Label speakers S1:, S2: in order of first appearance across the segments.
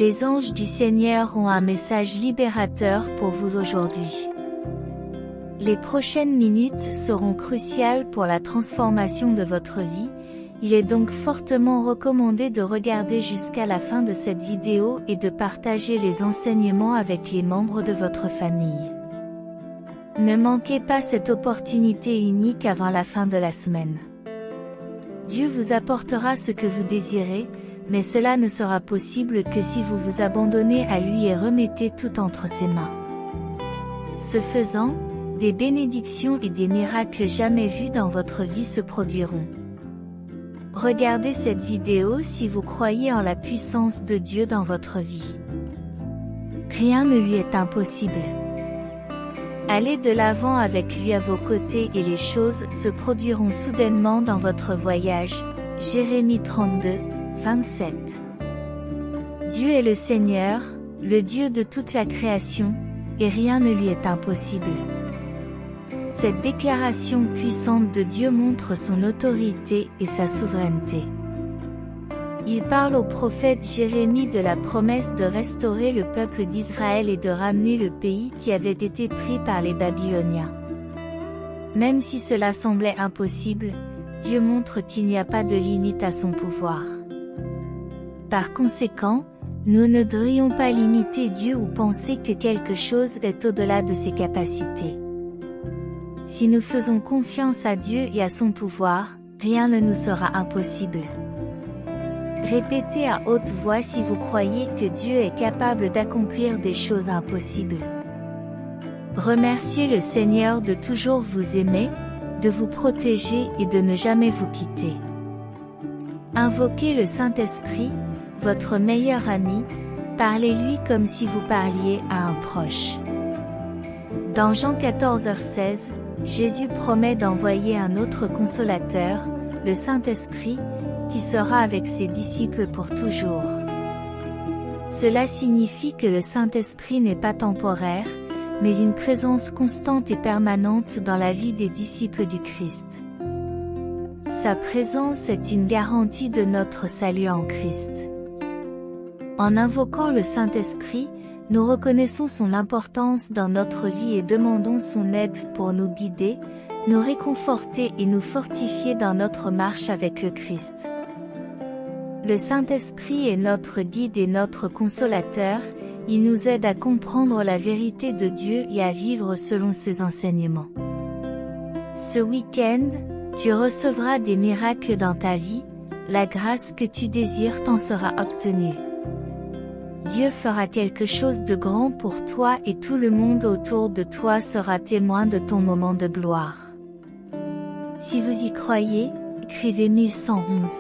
S1: Les anges du Seigneur ont un message libérateur pour vous aujourd'hui. Les prochaines minutes seront cruciales pour la transformation de votre vie. Il est donc fortement recommandé de regarder jusqu'à la fin de cette vidéo et de partager les enseignements avec les membres de votre famille. Ne manquez pas cette opportunité unique avant la fin de la semaine. Dieu vous apportera ce que vous désirez, mais cela ne sera possible que si vous vous abandonnez à lui et remettez tout entre ses mains. Ce faisant, des bénédictions et des miracles jamais vus dans votre vie se produiront. Regardez cette vidéo si vous croyez en la puissance de Dieu dans votre vie. Rien ne lui est impossible. Allez de l'avant avec lui à vos côtés et les choses se produiront soudainement dans votre voyage. Jérémie 32, 27. Dieu est le Seigneur, le Dieu de toute la création, et rien ne lui est impossible. Cette déclaration puissante de Dieu montre son autorité et sa souveraineté. Il parle au prophète Jérémie de la promesse de restaurer le peuple d'Israël et de ramener le pays qui avait été pris par les Babyloniens. Même si cela semblait impossible, Dieu montre qu'il n'y a pas de limite à son pouvoir. Par conséquent, nous ne devrions pas limiter Dieu ou penser que quelque chose est au-delà de ses capacités. Si nous faisons confiance à Dieu et à son pouvoir, rien ne nous sera impossible. Répétez à haute voix si vous croyez que Dieu est capable d'accomplir des choses impossibles. Remerciez le Seigneur de toujours vous aimer, de vous protéger et de ne jamais vous quitter. Invoquez le Saint-Esprit, votre meilleur ami, parlez-lui comme si vous parliez à un proche. Dans Jean 14h16, Jésus promet d'envoyer un autre consolateur, le Saint-Esprit, qui sera avec ses disciples pour toujours. Cela signifie que le Saint-Esprit n'est pas temporaire, mais une présence constante et permanente dans la vie des disciples du Christ. Sa présence est une garantie de notre salut en Christ. En invoquant le Saint-Esprit, nous reconnaissons son importance dans notre vie et demandons son aide pour nous guider, nous réconforter et nous fortifier dans notre marche avec le Christ. Le Saint-Esprit est notre guide et notre consolateur, il nous aide à comprendre la vérité de Dieu et à vivre selon ses enseignements. Ce week-end, tu recevras des miracles dans ta vie, la grâce que tu désires t'en sera obtenue. Dieu fera quelque chose de grand pour toi et tout le monde autour de toi sera témoin de ton moment de gloire. Si vous y croyez, écrivez 1111.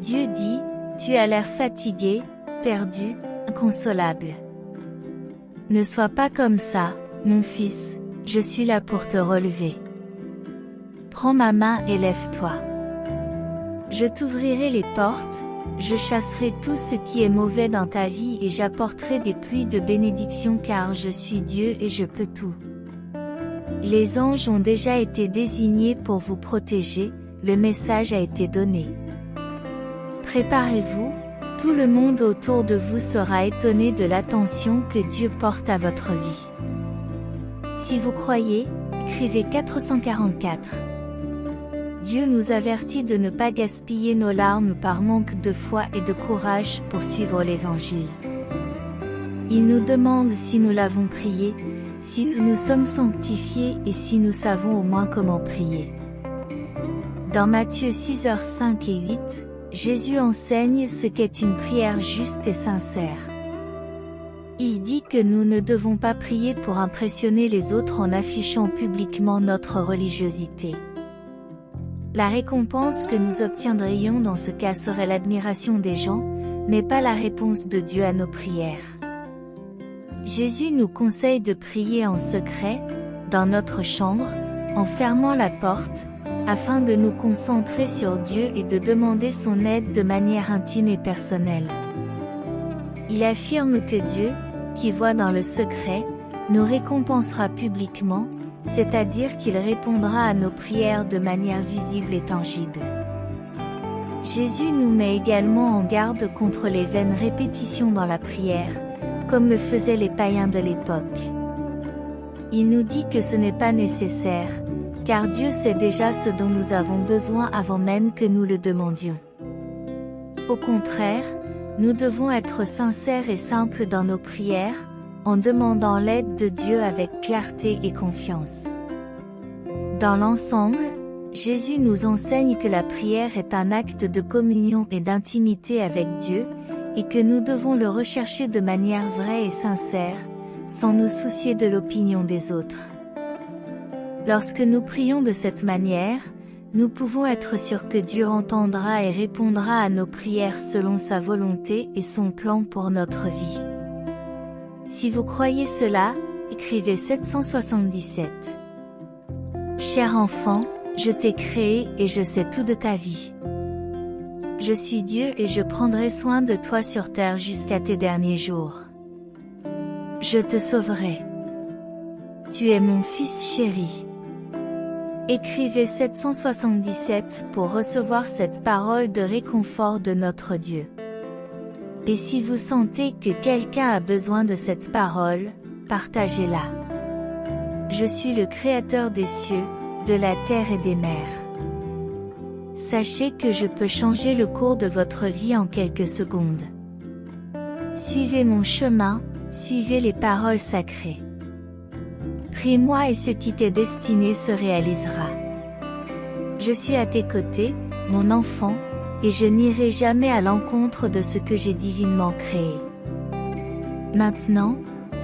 S1: Dieu dit, tu as l'air fatigué, perdu, inconsolable. Ne sois pas comme ça, mon fils, je suis là pour te relever. Prends ma main et lève-toi. Je t'ouvrirai les portes, je chasserai tout ce qui est mauvais dans ta vie et j'apporterai des pluies de bénédiction car je suis Dieu et je peux tout. Les anges ont déjà été désignés pour vous protéger, le message a été donné. Préparez-vous, tout le monde autour de vous sera étonné de l'attention que Dieu porte à votre vie. Si vous croyez, écrivez 444. Dieu nous avertit de ne pas gaspiller nos larmes par manque de foi et de courage pour suivre l'Évangile. Il nous demande si nous l'avons prié, si nous nous sommes sanctifiés et si nous savons au moins comment prier. Dans Matthieu 6h5 et 8, Jésus enseigne ce qu'est une prière juste et sincère. Il dit que nous ne devons pas prier pour impressionner les autres en affichant publiquement notre religiosité. La récompense que nous obtiendrions dans ce cas serait l'admiration des gens, mais pas la réponse de Dieu à nos prières. Jésus nous conseille de prier en secret, dans notre chambre, en fermant la porte, afin de nous concentrer sur Dieu et de demander son aide de manière intime et personnelle. Il affirme que Dieu, qui voit dans le secret, nous récompensera publiquement, c'est-à-dire qu'il répondra à nos prières de manière visible et tangible. Jésus nous met également en garde contre les vaines répétitions dans la prière, comme le faisaient les païens de l'époque. Il nous dit que ce n'est pas nécessaire, car Dieu sait déjà ce dont nous avons besoin avant même que nous le demandions. Au contraire, nous devons être sincères et simples dans nos prières, en demandant l'aide de Dieu avec clarté et confiance. Dans l'ensemble, Jésus nous enseigne que la prière est un acte de communion et d'intimité avec Dieu, et que nous devons le rechercher de manière vraie et sincère, sans nous soucier de l'opinion des autres. Lorsque nous prions de cette manière, nous pouvons être sûrs que Dieu entendra et répondra à nos prières selon sa volonté et son plan pour notre vie. Si vous croyez cela, écrivez 777. Cher enfant, je t'ai créé et je sais tout de ta vie. Je suis Dieu et je prendrai soin de toi sur terre jusqu'à tes derniers jours. Je te sauverai. Tu es mon fils chéri. Écrivez 777 pour recevoir cette parole de réconfort de notre Dieu. Et si vous sentez que quelqu'un a besoin de cette parole, partagez-la. Je suis le Créateur des cieux, de la terre et des mers. Sachez que je peux changer le cours de votre vie en quelques secondes. Suivez mon chemin, suivez les paroles sacrées. Prie-moi et ce qui t'est destiné se réalisera. Je suis à tes côtés, mon enfant, et je n'irai jamais à l'encontre de ce que j'ai divinement créé. Maintenant,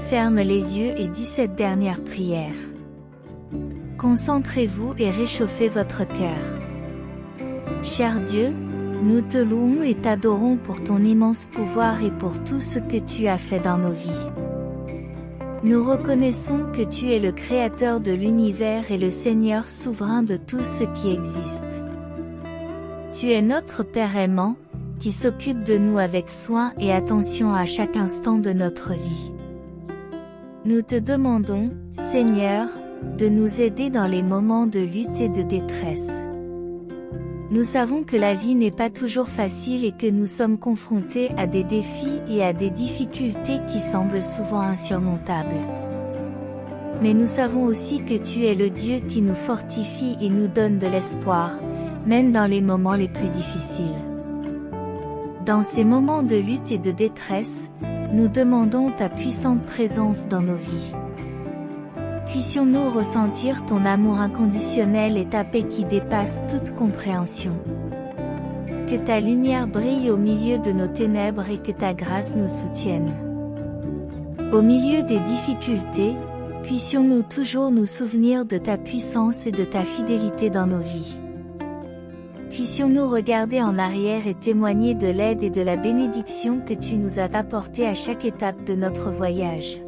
S1: ferme les yeux et dis cette dernière prière. Concentrez-vous et réchauffez votre cœur. Cher Dieu, nous te louons et t'adorons pour ton immense pouvoir et pour tout ce que tu as fait dans nos vies. Nous reconnaissons que tu es le Créateur de l'univers et le Seigneur souverain de tout ce qui existe. Tu es notre Père aimant, qui s'occupe de nous avec soin et attention à chaque instant de notre vie. Nous te demandons, Seigneur, de nous aider dans les moments de lutte et de détresse. Nous savons que la vie n'est pas toujours facile et que nous sommes confrontés à des défis et à des difficultés qui semblent souvent insurmontables. Mais nous savons aussi que tu es le Dieu qui nous fortifie et nous donne de l'espoir, même dans les moments les plus difficiles. Dans ces moments de lutte et de détresse, nous demandons ta puissante présence dans nos vies. Puissions-nous ressentir ton amour inconditionnel et ta paix qui dépasse toute compréhension. Que ta lumière brille au milieu de nos ténèbres et que ta grâce nous soutienne. Au milieu des difficultés, puissions-nous toujours nous souvenir de ta puissance et de ta fidélité dans nos vies. Puissions-nous regarder en arrière et témoigner de l'aide et de la bénédiction que tu nous as apportées à chaque étape de notre voyage.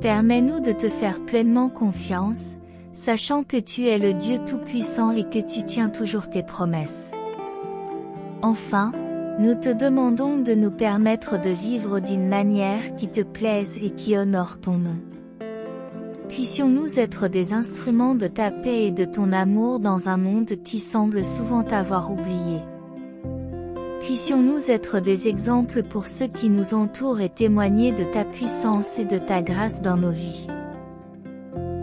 S1: Permets-nous de te faire pleinement confiance, sachant que tu es le Dieu Tout-Puissant et que tu tiens toujours tes promesses. Enfin, nous te demandons de nous permettre de vivre d'une manière qui te plaise et qui honore ton nom. Puissions-nous être des instruments de ta paix et de ton amour dans un monde qui semble souvent t'avoir oublié. Puissions-nous être des exemples pour ceux qui nous entourent et témoigner de ta puissance et de ta grâce dans nos vies.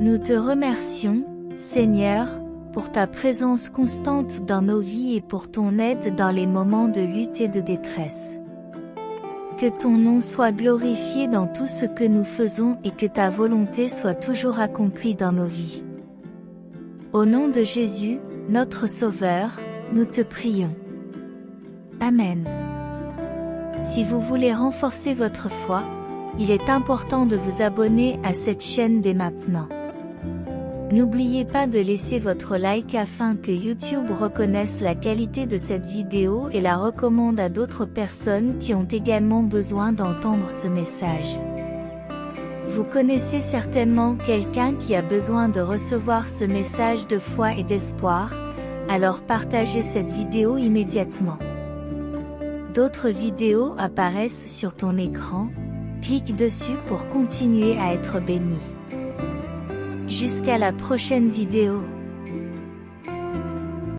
S1: Nous te remercions, Seigneur, pour ta présence constante dans nos vies et pour ton aide dans les moments de lutte et de détresse. Que ton nom soit glorifié dans tout ce que nous faisons et que ta volonté soit toujours accomplie dans nos vies. Au nom de Jésus, notre Sauveur, nous te prions. Amen. Si vous voulez renforcer votre foi, il est important de vous abonner à cette chaîne dès maintenant. N'oubliez pas de laisser votre like afin que YouTube reconnaisse la qualité de cette vidéo et la recommande à d'autres personnes qui ont également besoin d'entendre ce message. Vous connaissez certainement quelqu'un qui a besoin de recevoir ce message de foi et d'espoir, alors partagez cette vidéo immédiatement. D'autres vidéos apparaissent sur ton écran, clique dessus pour continuer à être béni. Jusqu'à la prochaine vidéo.